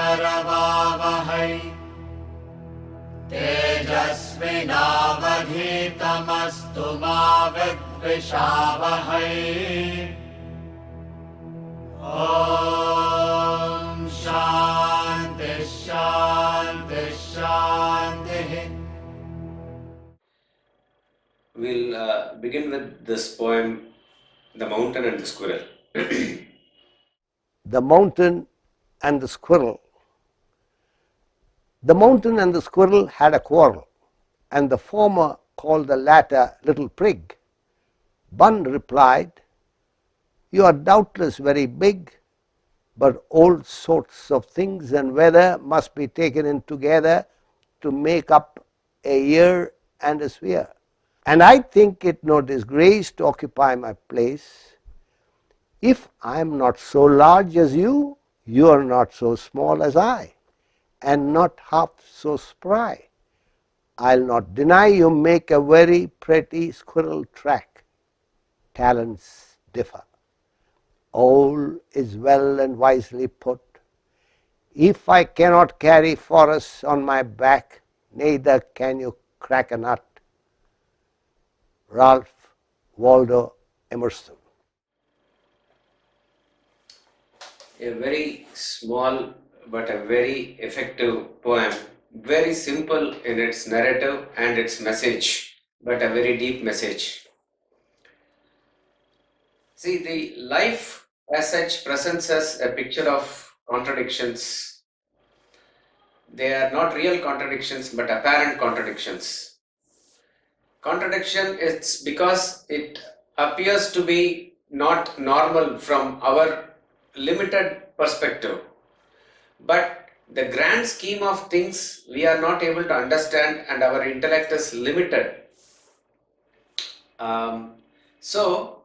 करवावहै तेजस्विनावधीतमस्तु मा विद्विषावहै। ॐ शान्ति शान्ति शान्तिः। We'll begin with this poem, The Mountain and the Squirrel. The mountain and the squirrel. The mountain and the squirrel had a quarrel, and the former called the latter little prig. One replied, "You are doubtless very big, but all sorts of things and weather must be taken in together to make up a year and a sphere. And I think it no disgrace to occupy my place. If I am not so large as you are not so small as I, and not half so spry. I'll not deny you make a very pretty squirrel track. Talents differ. All is well and wisely put. If I cannot carry forests on my back, neither can you crack a nut." Ralph Waldo Emerson. A very small but a very effective poem, very simple in its narrative and its message, but a very deep message. See, the life as such presents us a picture of contradictions. They are not real contradictions but apparent contradictions. Contradiction is because it appears to be not normal from our limited perspective, but the grand scheme of things we are not able to understand and our intellect is limited. So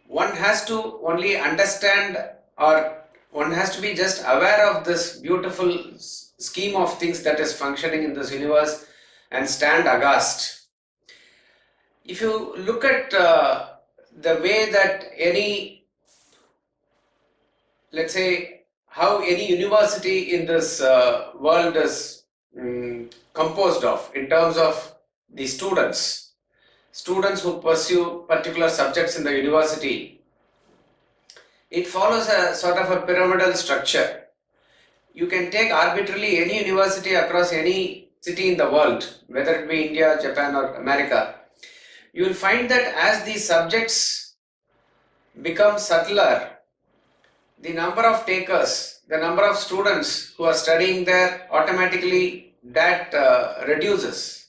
one has to only understand, or one has to be just aware of this beautiful scheme of things that is functioning in this universe and stand aghast. If you look at the way that any, let's say, how any university in this world is composed of in terms of the students who pursue particular subjects in the university, it follows a sort of a pyramidal structure. You can take arbitrarily any university across any city in the world, whether it be India, Japan or America. You will find that as these subjects become subtler, the number of takers, the number of students who are studying there, automatically that reduces.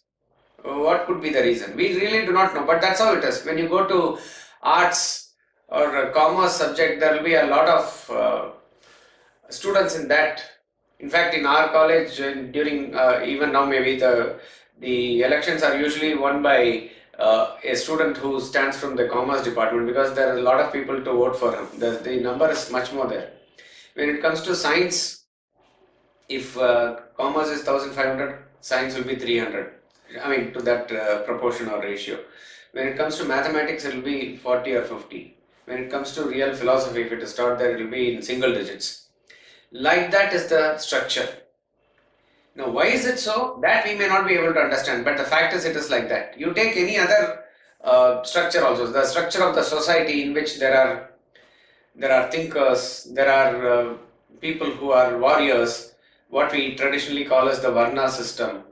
What could be the reason? We really do not know, but that's how it is. When you go to arts or commerce subject, there will be a lot of students in that. In fact, in our college, during even now, maybe the elections are usually won by a student who stands from the commerce department, because there are a lot of people to vote for him. The number is much more there. When it comes to science, if commerce is 1500, science will be 300. I mean, to that proportion or ratio. When it comes to mathematics, it will be 40 or 50. When it comes to real philosophy, if it is taught there, it will be in single digits. Like that is the structure. Now, why is it so? That we may not be able to understand, but the fact is it is like that. You take any other structure also, the structure of the society in which there are thinkers, there are people who are warriors, what we traditionally call as the Varna system,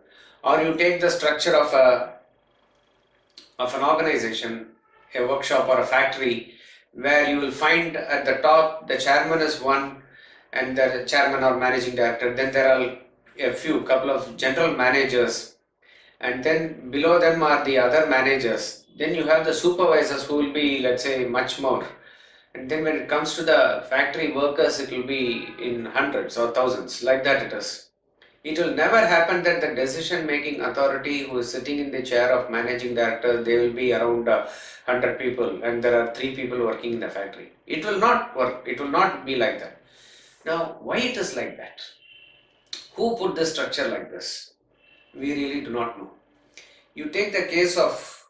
or you take the structure of an organization, a workshop or a factory, where you will find at the top the chairman is one, and the chairman or managing director. Then there are a couple of general managers, and then below them are the other managers. Then you have the supervisors who will be, let's say, much more. And then when it comes to the factory workers, it will be in hundreds or thousands. Like that it is. It will never happen that the decision making authority who is sitting in the chair of managing director, they will be around 100 people and there are 3 people working in the factory. It will not work. It will not be like that. Now, why it is like that? Who put the structure like this? We really do not know. You take the case of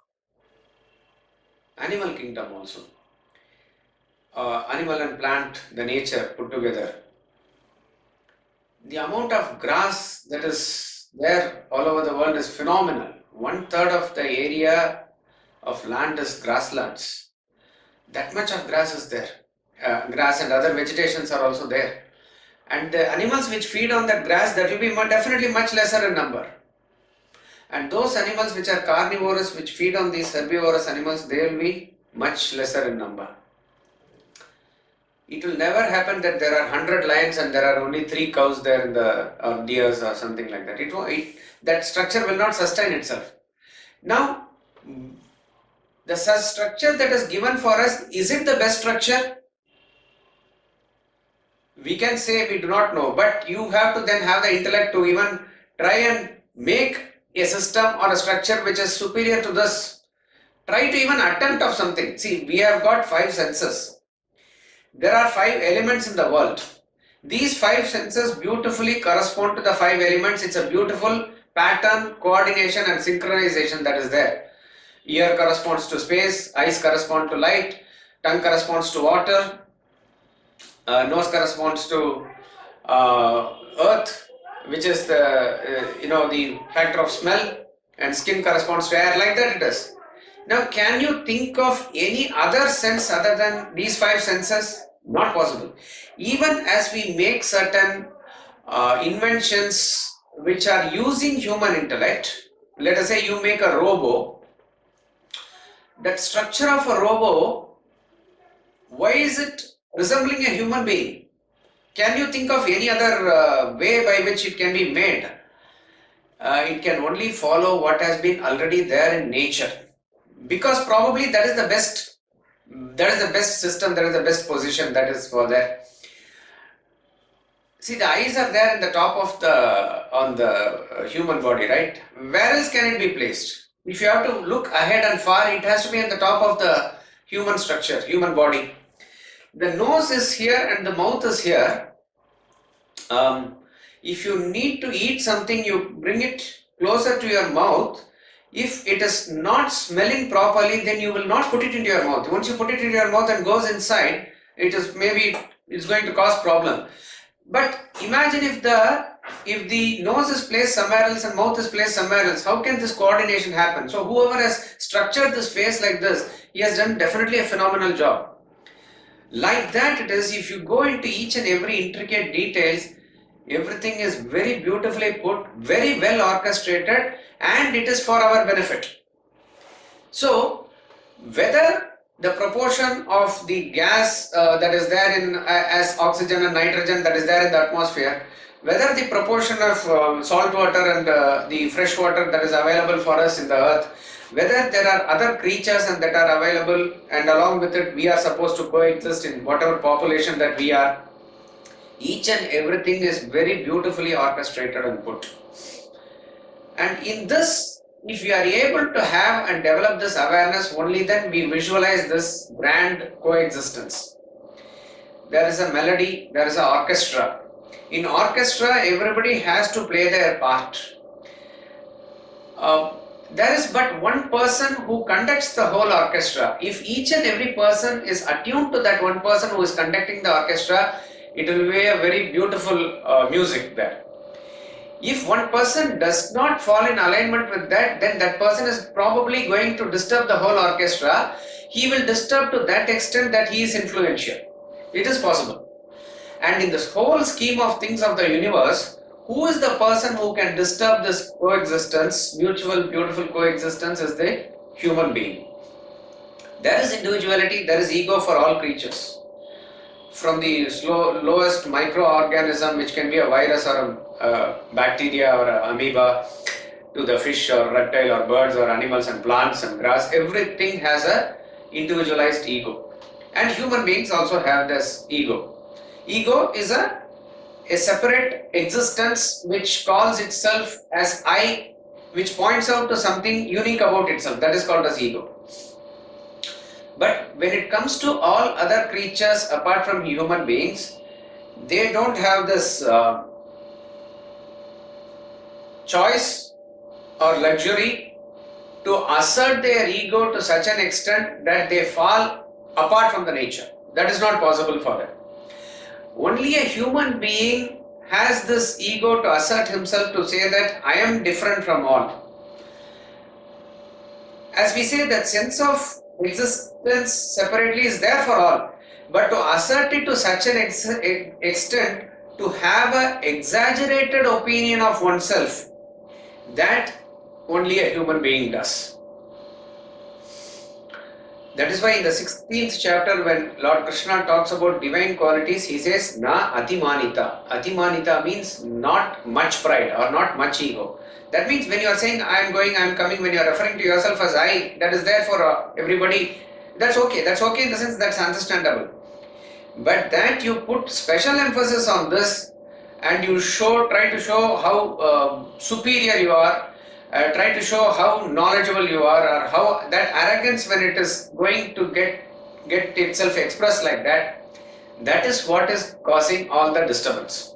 animal kingdom also. Animal and plant, the nature put together. The amount of grass that is there all over the world is phenomenal. 1/3 of the area of land is grasslands. That much of grass is there. Grass and other vegetations are also there. And the animals which feed on that grass, that will be definitely much lesser in number. And those animals which are carnivorous, which feed on these herbivorous animals, they will be much lesser in number. It will never happen that there are 100 lions and there are only 3 cows there in the deers or something like that. That structure will not sustain itself. Now, the structure that is given for us, is it the best structure? We can say we do not know, but you have to then have the intellect to even try and make a system or a structure which is superior to this. Try to even attempt of something. See, we have got 5 senses. There are 5 elements in the world. These 5 senses beautifully correspond to the 5 elements. It's a beautiful pattern, coordination and synchronization that is there. Ear corresponds to space, eyes correspond to light, tongue corresponds to water, nose corresponds to earth, which is the the factor of smell, and skin corresponds to air. Like that it is. Now, can you think of any other sense other than these 5 senses? Not possible. Even as we make certain inventions which are using human intellect, let us say you make a robo, that structure of a robo, why is it resembling a human being? Can you think of any other way by which it can be made? It can only follow what has been already there in nature, because probably that is the best system, that is the best position that is for that. See, the eyes are there in the top of the human body, right? Where else can it be placed? If you have to look ahead and far, it has to be at the top of the human structure, human body. The nose is here and the mouth is here. If you need to eat something, you bring it closer to your mouth. If it is not smelling properly, then you will not put it into your mouth. Once you put it into your mouth and goes inside, it's going to cause problem. But imagine if the nose is placed somewhere else and mouth is placed somewhere else, how can this coordination happen? So whoever has structured this face like this, he has done definitely a phenomenal job. Like that it is, if you go into each and every intricate details, everything is very beautifully put, very well orchestrated, and it is for our benefit. So whether the proportion of the gas that is there in as oxygen and nitrogen that is there in the atmosphere, whether the proportion of salt water and the fresh water that is available for us in the earth, whether there are other creatures and that are available, and along with it we are supposed to coexist in whatever population that we are, each and everything is very beautifully orchestrated and put. And in this, if we are able to have and develop this awareness, only then we visualize this grand coexistence. There is a melody, there is an orchestra. In orchestra, everybody has to play their part. There is but one person who conducts the whole orchestra. If each and every person is attuned to that one person who is conducting the orchestra, it will be a very beautiful music there. If one person does not fall in alignment with that, then that person is probably going to disturb the whole orchestra. He will disturb to that extent that he is influential. It is possible. And in this whole scheme of things of the universe, who is the person who can disturb this coexistence, mutual beautiful coexistence, is the human being. There is individuality, there is ego for all creatures. From the lowest microorganism, which can be a virus or a bacteria or an amoeba, to the fish or reptile or birds or animals and plants and grass, everything has a individualized ego. And human beings also have this ego. Ego is a separate existence which calls itself as I, which points out to something unique about itself. That is called as ego. But when it comes to all other creatures apart from human beings, they don't have this choice or luxury to assert their ego to such an extent that they fall apart from the nature. That is not possible for them. Only a human being has this ego to assert himself to say that I am different from all. As we say, that sense of existence separately is there for all, but to assert it to such an extent, to have an exaggerated opinion of oneself, that only a human being does. That is why in the 16th chapter, when Lord Krishna talks about divine qualities, he says, Na atimanita. Atimanita means not much pride or not much ego. That means when you are saying, I am going, I am coming, when you are referring to yourself as I, that is there for everybody, that's okay. That's okay in the sense that's understandable. But that you put special emphasis on this and you try to show how superior you are, try to show how knowledgeable you are, or how that arrogance, when it is going to get itself expressed like that, that is what is causing all the disturbance.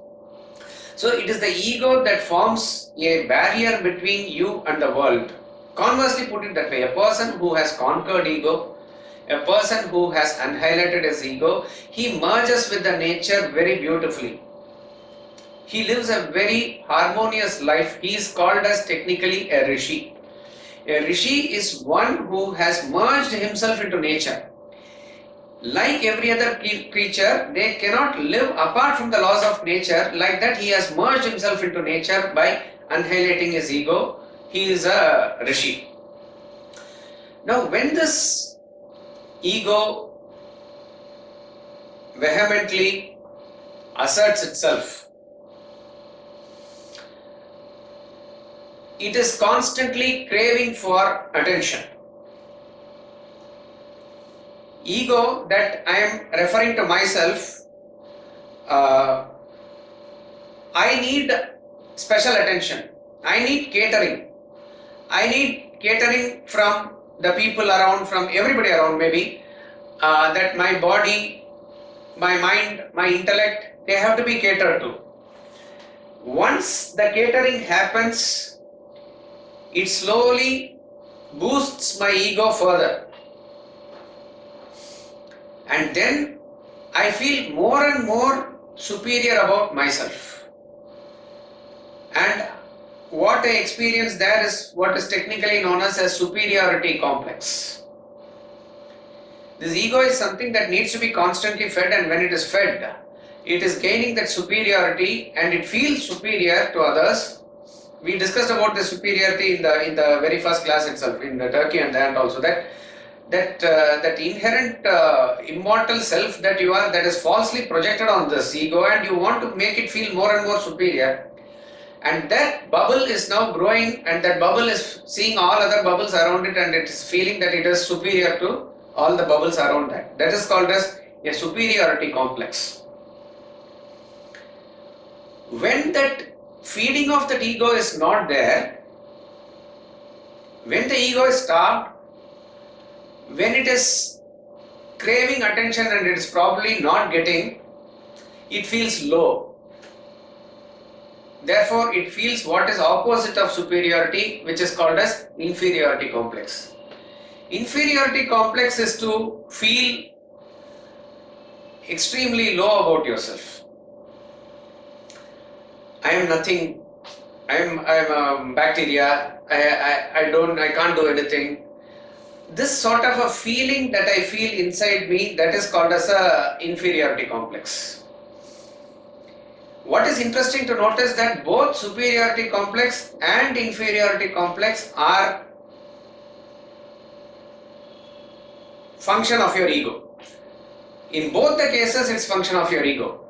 So it is the ego that forms a barrier between you and the world. Conversely, put it that way, a person who has conquered ego, a person who has annihilated his ego, he merges with the nature very beautifully. He lives a very harmonious life. He is called as technically a rishi. A rishi is one who has merged himself into nature. Like every other creature, they cannot live apart from the laws of nature. Like that, he has merged himself into nature by annihilating his ego. He is a rishi. Now, when this ego vehemently asserts itself, it is constantly craving for attention. Ego that I am referring to myself, I need special attention. I need catering. I need catering from the people around, from everybody around maybe, that my body, my mind, my intellect, they have to be catered to. Once the catering happens, it slowly boosts my ego further. And then I feel more and more superior about myself. And what I experience there is what is technically known as a superiority complex. This ego is something that needs to be constantly fed, and when it is fed, it is gaining that superiority and it feels superior to others. We discussed about the superiority in the very first class itself, in the Turkey and the ant also, that inherent immortal self that you are, that is falsely projected on this ego, and you want to make it feel more and more superior. And that bubble is now growing, and that bubble is seeing all other bubbles around it, and it is feeling that it is superior to all the bubbles around that. That is called as a superiority complex. When that feeding of that ego is not there, when the ego is starved, when it is craving attention and it is probably not getting, it feels low. Therefore, it feels what is opposite of superiority, which is called as inferiority complex. Inferiority complex is to feel extremely low about yourself. I am nothing. I am bacteria. I can't do anything. This sort of a feeling that I feel inside me, that is called as a inferiority complex. What is interesting to notice that both superiority complex and inferiority complex are function of your ego. In both the cases, it's function of your ego.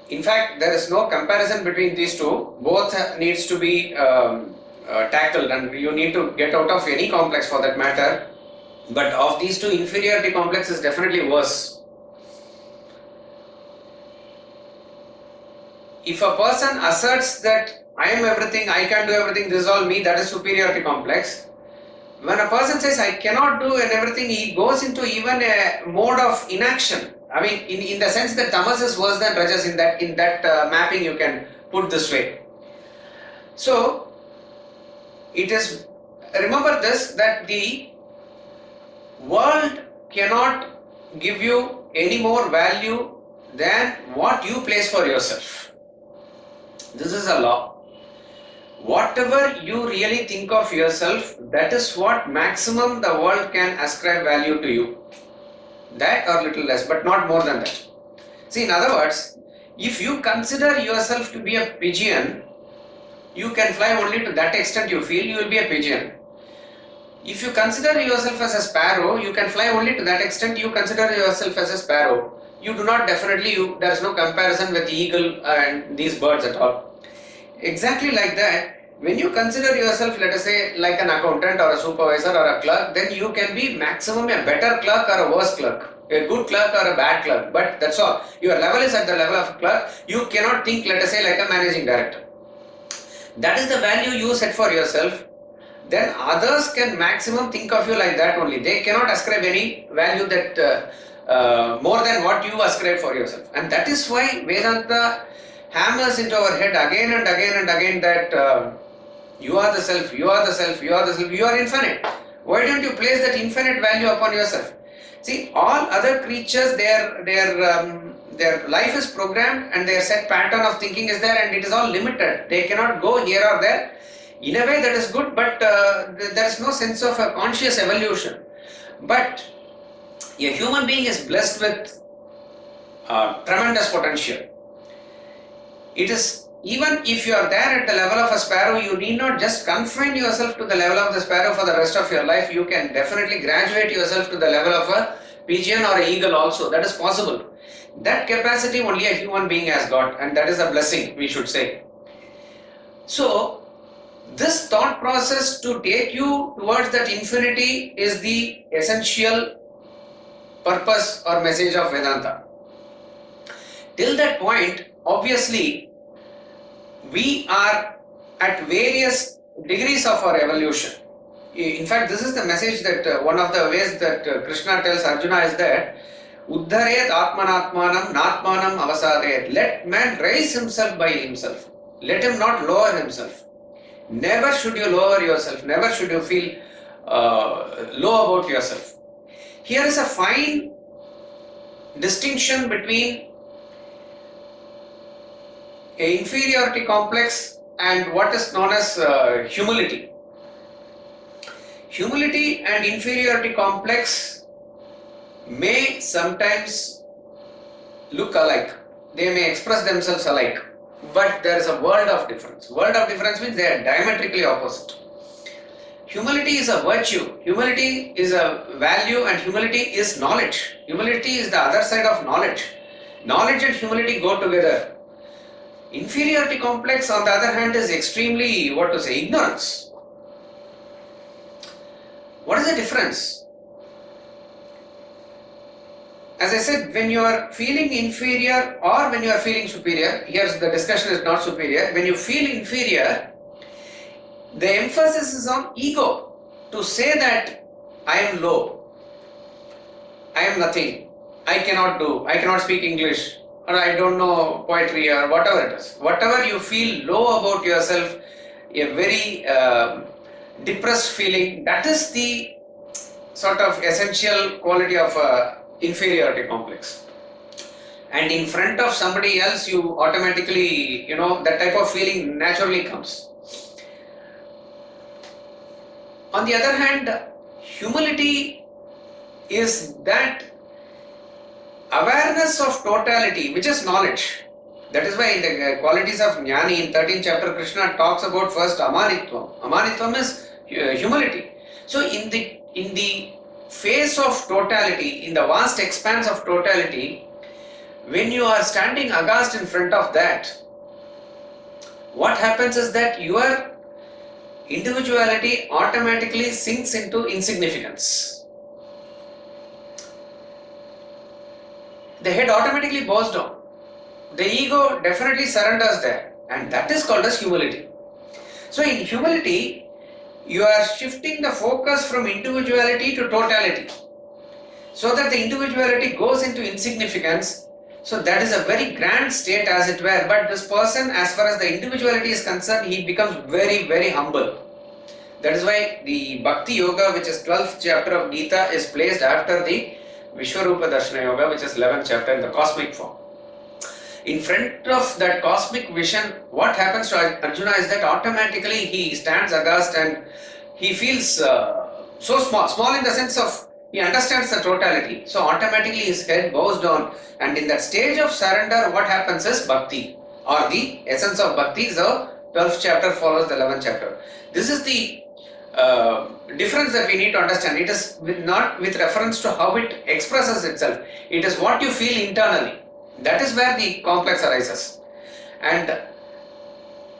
In fact, there is no comparison between these two. Both needs to be tackled, and you need to get out of any complex for that matter. But of these two, inferiority complex is definitely worse. If a person asserts that I am everything, I can do everything, this is all me, that is superiority complex. When a person says I cannot do and everything, he goes into even a mode of inaction. I mean, in the sense that tamas is worse than rajas, in that mapping you can put this way. So, it is, remember this, that the world cannot give you any more value than what you place for yourself. This is a law. Whatever you really think of yourself, that is what maximum the world can ascribe value to you. That or little less, but not more than that. See, in other words, if you consider yourself to be a pigeon, you can fly only to that extent you feel you will be a pigeon. If you consider yourself as a sparrow, you can fly only to that extent you consider yourself as a sparrow. You do not definitely, there is no comparison with eagle and these birds at all. Exactly like that, when you consider yourself, let us say, like an accountant or a supervisor or a clerk, then you can be maximum a better clerk or a worse clerk, a good clerk or a bad clerk, but that's all. Your level is at the level of a clerk. You cannot think, let us say, like a managing director. That is the value you set for yourself. Then others can maximum think of you like that only. They cannot ascribe any value that more than what you ascribe for yourself. And that is why Vedanta hammers into our head again and again and again that you are the self, you are the self, you are the self, you are infinite. Why don't you place that infinite value upon yourself? See, all other creatures, their life is programmed and their set pattern of thinking is there and it is all limited. They cannot go here or there. In a way that is good, but there is no sense of a conscious evolution. But a human being is blessed with tremendous potential. It is, even if you are there at the level of a sparrow, you need not just confine yourself to the level of the sparrow for the rest of your life. You can definitely graduate yourself to the level of a pigeon or an eagle also. That is possible. That capacity only a human being has got, and that is a blessing, we should say. So, this thought process to take you towards that infinity is the essential purpose or message of Vedanta. Till that point, obviously, we are at various degrees of our evolution. In fact, this is the message that one of the ways that Krishna tells Arjuna is that Uddharet Atmanatmanam Natmanam Avasadayat. Let man raise himself by himself. Let him not lower himself. Never should you lower yourself. Never should you feel low about yourself. Here is a fine distinction between an inferiority complex and what is known as humility. Humility and inferiority complex may sometimes look alike. They may express themselves alike. But there is a world of difference. World of difference means they are diametrically opposite. Humility is a virtue. Humility is a value and humility is knowledge. Humility is the other side of knowledge. Knowledge and humility go together. Inferiority complex on the other hand is extremely, ignorance. What is the difference? As I said, when you are feeling inferior or when you are feeling superior, here the discussion is not superior. When you feel inferior, the emphasis is on ego. To say that I am low, I am nothing, I cannot do, I cannot speak English, or I don't know poetry or whatever it is. Whatever you feel low about yourself, a very depressed feeling, that is the sort of essential quality of inferiority complex. And in front of somebody else, you automatically, that type of feeling naturally comes. On the other hand, humility is that awareness of totality, which is knowledge. That is why in the qualities of Jnani in 13th chapter, Krishna talks about first Amanitvam. Amanitvam is humility. So in the face of totality, in the vast expanse of totality, when you are standing aghast in front of that, what happens is that your individuality automatically sinks into insignificance. The head automatically bows down. The ego definitely surrenders there, and that is called as humility. So in humility, you are shifting the focus from individuality to totality, so that the individuality goes into insignificance. So that is a very grand state as it were, but this person, as far as the individuality is concerned, he becomes very, very humble. That is why the Bhakti Yoga, which is 12th chapter of Gita, is placed after the Vishwarupa Darshana Yoga, which is 11th chapter in the cosmic form. In front of that cosmic vision, what happens to Arjuna is that automatically he stands aghast and he feels so small in the sense of he understands the totality. So automatically his head bows down, and in that stage of surrender, what happens is bhakti, or the essence of bhakti. So 12th chapter follows the 11th chapter. This is the difference that we need to understand. It is not with reference to how it expresses itself. It is what you feel internally. That is where the complex arises. And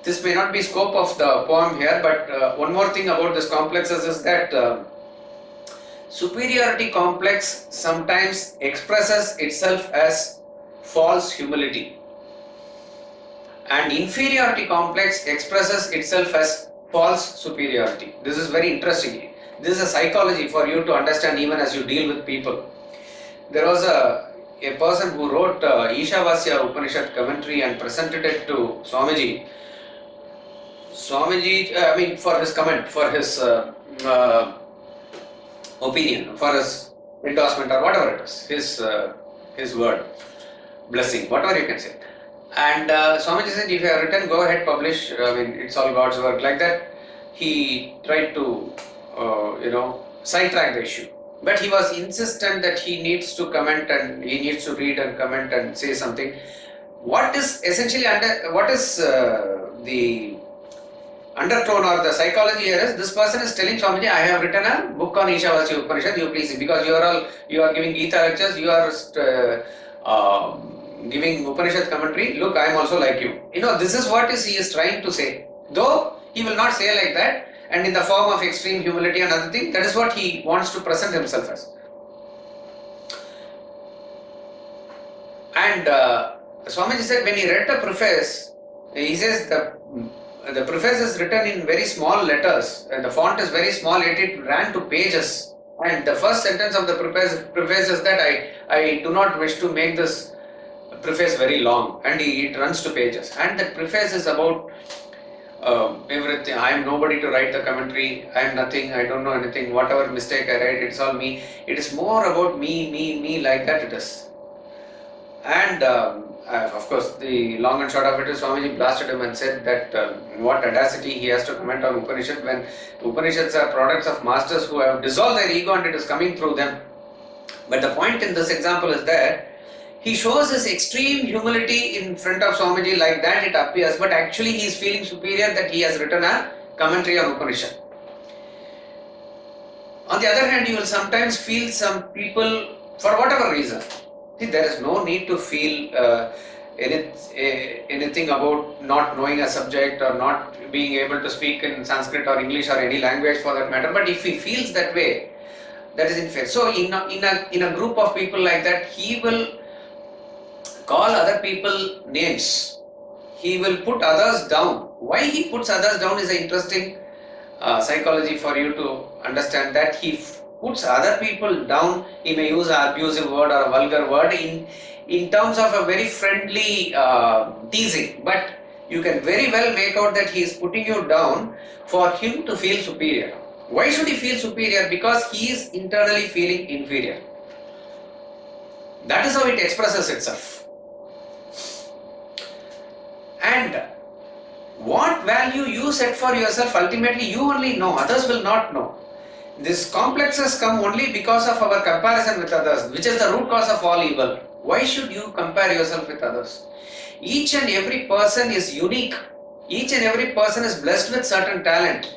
this may not be scope of the poem here, but one more thing about this complexes is that superiority complex sometimes expresses itself as false humility, and inferiority complex expresses itself as false superiority. This is very interesting. This is a psychology for you to understand even as you deal with people. There was a person who wrote Ishavasya Upanishad commentary and presented it to Swamiji. Swamiji, for his comment, for his opinion, for his endorsement or whatever it is, his word, blessing, whatever you can say. And Swamiji said, if you have written, go ahead, publish. It's all God's work. Like that, he tried to, sidetrack the issue. But he was insistent that he needs to comment and he needs to read and comment and say something. What is essentially the undertone or the psychology here is, this person is telling Swamiji, I have written a book on Ishavasya Upanishad, you please, because you are giving Gita lectures, you are giving Upanishad commentary, look, I am also like you. This is what he is trying to say. Though he will not say like that, and in the form of extreme humility and other thing, that is what he wants to present himself as. And Swamiji said, when he read the preface, he says the preface is written in very small letters, and the font is very small, yet it ran to pages. And the first sentence of the preface is that I do not wish to make this preface very long, and it runs to pages. And the preface is about everything. I am nobody to write the commentary. I am nothing. I don't know anything. Whatever mistake I write, it's all me. It is more about me, like that it is. And of course, the long and short of it is, Swamiji blasted him and said that what audacity he has to comment on Upanishad when Upanishads are products of masters who have dissolved their ego and it is coming through them. But the point in this example is that he shows his extreme humility in front of Swamiji, like that it appears, but actually he is feeling superior that he has written a commentary on Upanishad. On the other hand, you will sometimes feel some people, for whatever reason, there is no need to feel anything about not knowing a subject or not being able to speak in Sanskrit or English or any language for that matter, but if he feels that way, that is unfair. So in a group of people like that, he will call other people names. He will put others down. Why he puts others down is an interesting psychology for you to understand, that he puts other people down. He may use an abusive word or a vulgar word in terms of a very friendly teasing, but you can very well make out that he is putting you down for him to feel superior. Why should he feel superior? Because he is internally feeling inferior. That is how it expresses itself. And what value you set for yourself, ultimately you only know, others will not know. These complexes come only because of our comparison with others, which is the root cause of all evil. Why should you compare yourself with others? Each and every person is unique. Each and every person is blessed with certain talent.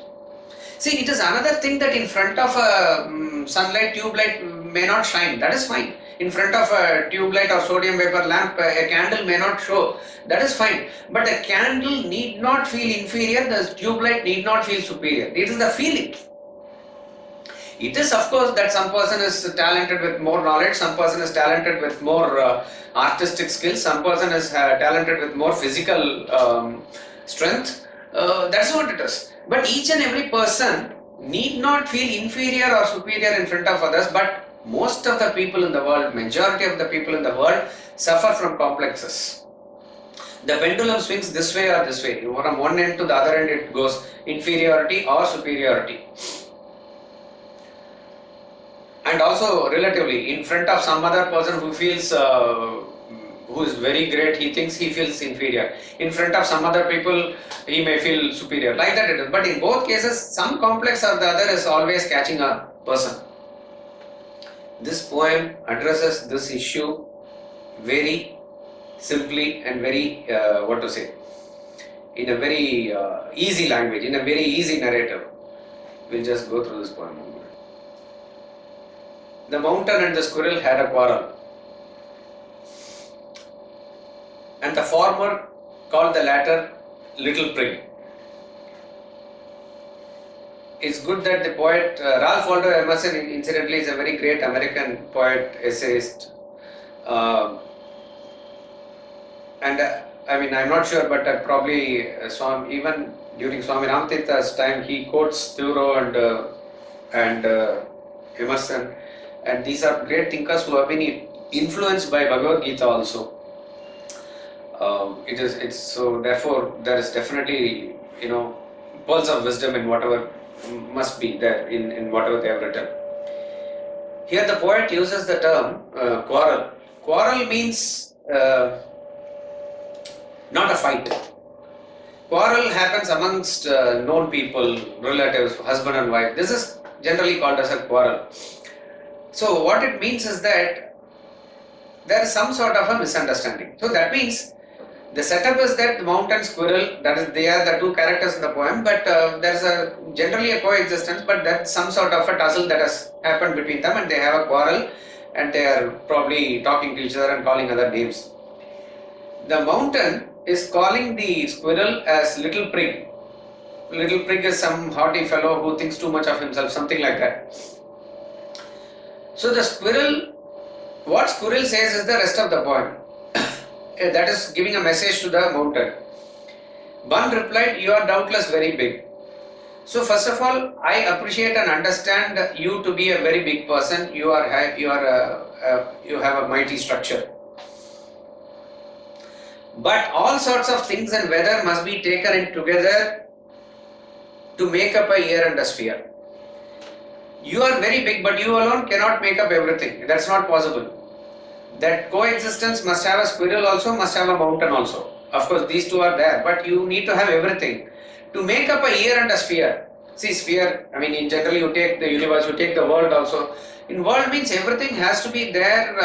See, it is another thing that in front of a sunlight, tube light may not shine. That is fine. In front of a tube light or sodium vapor lamp, a candle may not show. That is fine. But a candle need not feel inferior. The tube light need not feel superior. It is the feeling. It is, of course, that some person is talented with more knowledge, some person is talented with more artistic skills, some person is talented with more physical strength. That's what it is. But each and every person need not feel inferior or superior in front of others, but most of the people in the world, majority of the people in the world suffer from complexes. The pendulum swings this way or this way. From one end to the other end it goes, inferiority or superiority. And also relatively, in front of some other person who feels who is very great, he thinks he feels inferior. In front of some other people, he may feel superior. Like that it is. But in both cases, some complex or the other is always catching a person. This poem addresses this issue very simply and very, in a very easy language, in a very easy narrative. We'll just go through this poem. The mountain and the squirrel had a quarrel, and the former called the latter little prig. It's good that the poet Ralph Waldo Emerson, incidentally, is a very great American poet, essayist, and I'm not sure, but probably even during Swami Ramatirtha's time, he quotes Thoreau and Emerson, and these are great thinkers who have been influenced by Bhagavad Gita also. So therefore there is definitely pearls of wisdom in whatever must be there in whatever they have written. Here the poet uses the term quarrel. Quarrel means not a fight. Quarrel happens amongst known people, relatives, husband and wife. This is generally called as a quarrel. So what it means is that there is some sort of a misunderstanding. So that means the setup is that the mountain squirrel, that is, they are the two characters in the poem, but there is generally a coexistence, but that's some sort of a tussle that has happened between them, and they have a quarrel, and they are probably talking to each other and calling other names. The mountain is calling the squirrel as little prig. Little prig is some haughty fellow who thinks too much of himself, something like that. So the squirrel, what squirrel says is the rest of the poem. That is giving a message to the mountain. Bun replied, "You are doubtless very big." So first of all, I appreciate and understand you to be a very big person. You have a mighty structure. But all sorts of things and weather must be taken in together to make up a year and a sphere. You are very big, but you alone cannot make up everything. That's not possible. That coexistence must have a squirrel also, must have a mountain also. Of course, these two are there, but you need to have everything to make up a year and a sphere. See, sphere, in general, you take the universe, you take the world also. In world means everything has to be there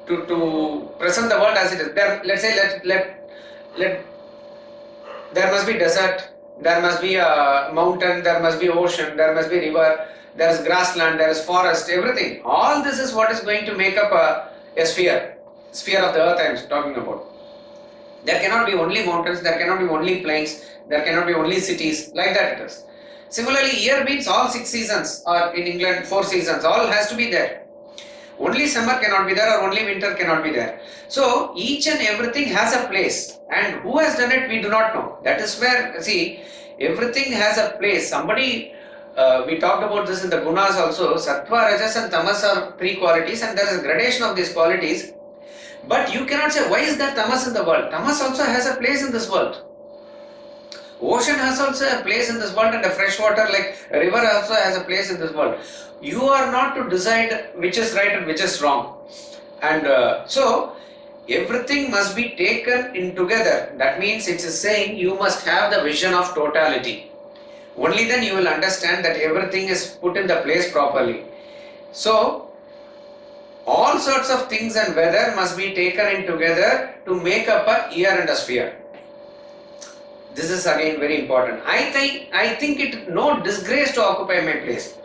to present the world as it is. Let's say, there must be desert, there must be a mountain, there must be ocean, there must be river, there is grassland, there is forest, everything. All this is what is going to make up a sphere of the earth I am talking about. There cannot be only mountains, there cannot be only plains, there cannot be only cities, like that it is. Similarly, year means all 6 seasons, or in England 4 seasons, all has to be there. Only summer cannot be there, or only winter cannot be there. So each and everything has a place, and who has done it we do not know. That is where, see, everything has a place. Somebody, we talked about this in the gunas also. Sattva, Rajas and Tamas are 3 qualities, and there is a gradation of these qualities. But you cannot say, why is there Tamas in the world? Tamas also has a place in this world. Ocean has also a place in this world, and a fresh water like a river also has a place in this world. You are not to decide which is right and which is wrong. And so everything must be taken in together. That means it is saying you must have the vision of totality. Only then you will understand that everything is put in the place properly. So all sorts of things and weather must be taken in together to make up a year and a sphere. This is again very important. I think it no disgrace to occupy my place.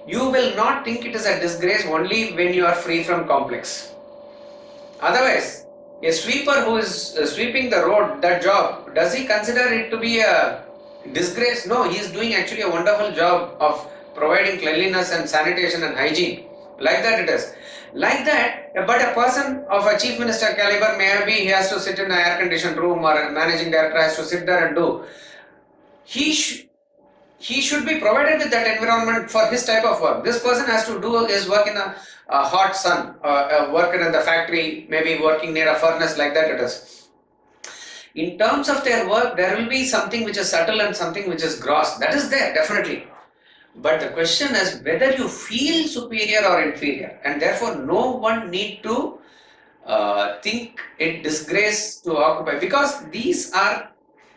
You will not think it is a disgrace only when you are free from complex. Otherwise, a sweeper who is sweeping the road, that job, does he consider it to be a disgrace? No, he is doing actually a wonderful job of providing cleanliness and sanitation and hygiene. Like that it is. Like that, but a person of a chief minister caliber, maybe he has to sit in an air conditioned room, or a managing director has to sit there and do. He should be provided with that environment for his type of work. This person has to do his work in a hot sun, working in the factory, maybe working near a furnace, like that it is. In terms of their work, there will be something which is subtle and something which is gross. That is there, definitely. But the question is whether you feel superior or inferior, and therefore no one need to think it disgrace to occupy, because these are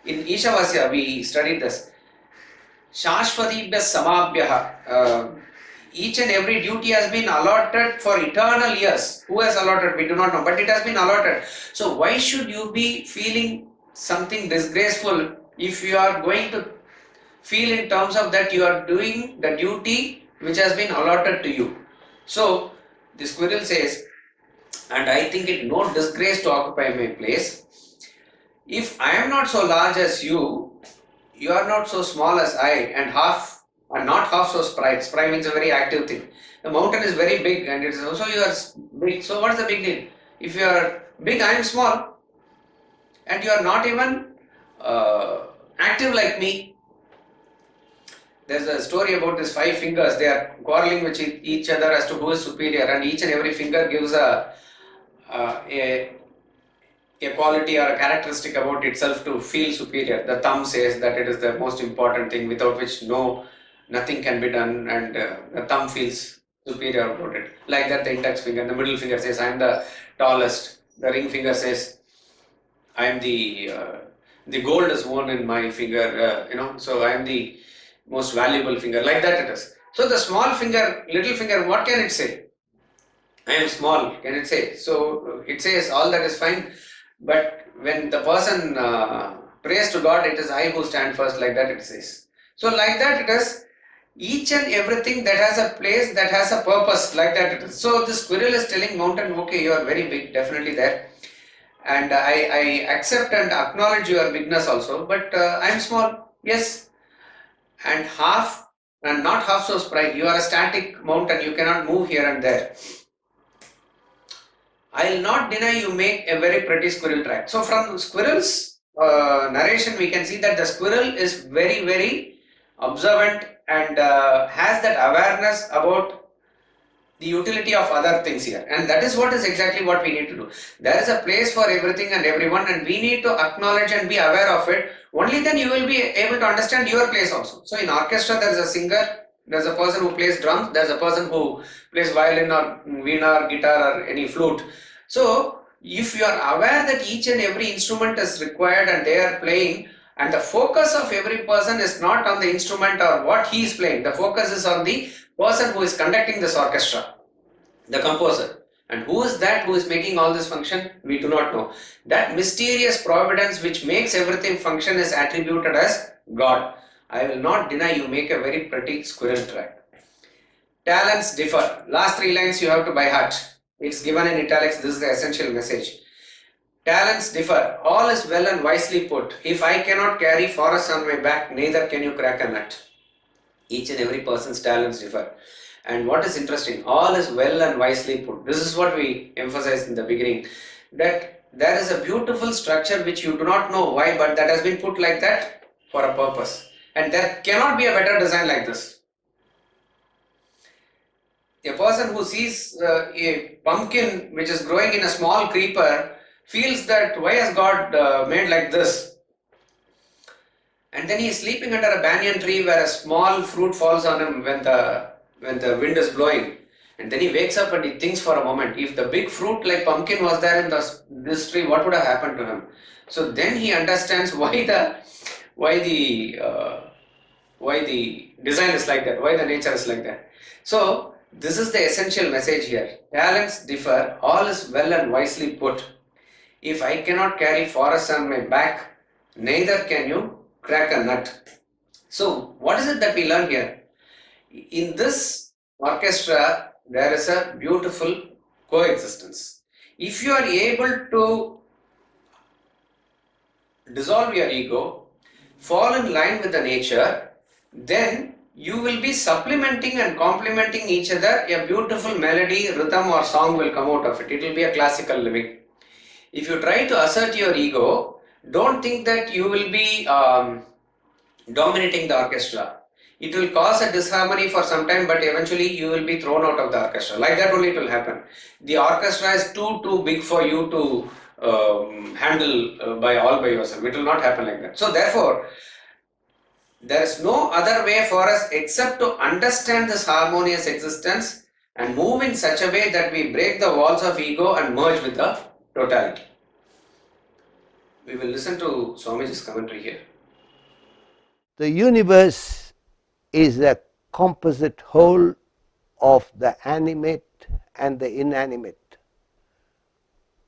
in Ishavasya we studied this. Shashvatibhya samabhyaha. Each and every duty has been allotted for eternal years. Who has allotted? We do not know, but it has been allotted. So why should you be feeling something disgraceful if you are going to feel in terms of that you are doing the duty which has been allotted to you? So the squirrel says, and I think it no disgrace to occupy my place. If I am not so large as you, you are not so small as I, and not half so spry. Spry means a very active thing. The mountain is very big, and it is also you are big. So what's the big deal? If you are big, I am small, and you are not even active like me. There's a story about these 5 fingers. They are quarreling with each other as to who is superior, and each and every finger gives a quality or a characteristic about itself to feel superior. The thumb says that it is the most important thing without which nothing can be done, and the thumb feels superior about it. Like that, the index finger, the middle finger says, I am the tallest. The ring finger says, I am the gold is worn in my finger, so I am the most valuable finger. Like that it is. So the small finger, little finger, what can it say? I am small, can it say? So it says all that is fine, but when the person prays to God, it is I who stand first, like that it says. So like that it is, each and everything that has a place, that has a purpose, like that it is. So the squirrel is telling mountain, okay, you are very big, definitely there, and I accept and acknowledge your bigness also, but I am small, yes, and not half so spry. You are a static mountain, you cannot move here and there. I will not deny you make a very pretty squirrel track. So from squirrel's narration, we can see that the squirrel is very, very observant and has that awareness about the utility of other things here. And that is what is exactly what we need to do. There is a place for everything and everyone, and we need to acknowledge and be aware of it. Only then you will be able to understand your place also. So in orchestra, there is a singer, there is a person who plays drums, there is a person who plays violin or veena or guitar or any flute. So if you are aware that each and every instrument is required and they are playing, and the focus of every person is not on the instrument or what he is playing, the focus is on the person who is conducting this orchestra, the composer. And who is that who is making all this function? We do not know. That mysterious providence which makes everything function is attributed as God. I will not deny you make a very pretty squirrel track. Talents differ. Last 3 lines you have to by heart. It's given in italics. This is the essential message. Talents differ. All is well and wisely put. If I cannot carry forests on my back, neither can you crack a nut. Each and every person's talents differ. And what is interesting, all is well and wisely put. This is what we emphasized in the beginning, that there is a beautiful structure which you do not know why, but that has been put like that for a purpose. And there cannot be a better design like this. A person who sees a pumpkin which is growing in a small creeper feels that why has God made like this? And then he is sleeping under a banyan tree where a small fruit falls on him when the wind is blowing, and then he wakes up and he thinks for a moment, if the big fruit like pumpkin was there in this tree, what would have happened to him? So then he understands why the design is like that, why the nature is like that. So this is the essential message here. Talents differ, all is well and wisely put. If I cannot carry forests on my back, neither can you crack a nut. So what is it that we learn here? In this orchestra, there is a beautiful coexistence. If you are able to dissolve your ego, fall in line with the nature, then you will be supplementing and complementing each other. A beautiful melody, rhythm or song will come out of it. It will be a classical living. If you try to assert your ego, don't think that you will be dominating the orchestra. It will cause a disharmony for some time, but eventually you will be thrown out of the orchestra. Like that only it will happen. The orchestra is too big for you to handle by yourself. It will not happen like that. So therefore, there is no other way for us except to understand this harmonious existence and move in such a way that we break the walls of ego and merge with the totality. We will listen to Swamiji's commentary here. The universe is a composite whole of the animate and the inanimate.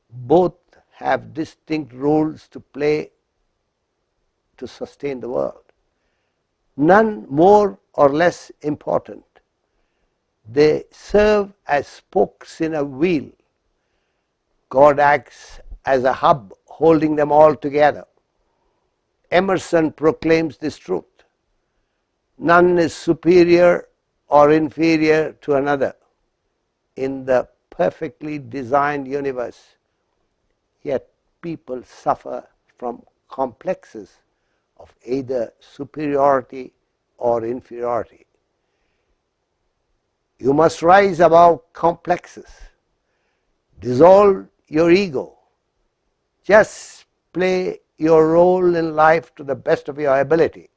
Both have distinct roles to play to sustain the world. None more or less important. They serve as spokes in a wheel. God acts as a hub holding them all together. Emerson proclaims this truth. None is superior or inferior to another in the perfectly designed universe. Yet people suffer from complexes of either superiority or inferiority. You must rise above complexes. Dissolve your ego. Just play your role in life to the best of your ability.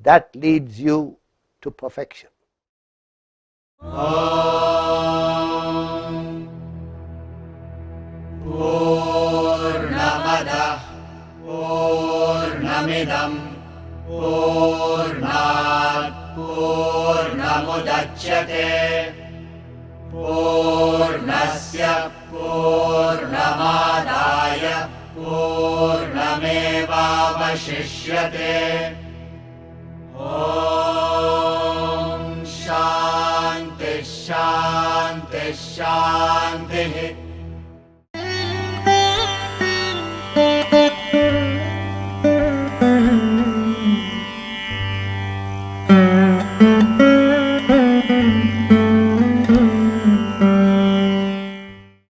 That leads you to perfection. Purnamada Purnamidam Purnat Purnamudachyate Purnasya Purnamadaya Purnamevavashishyate. Om Shanti Shanti Shanti.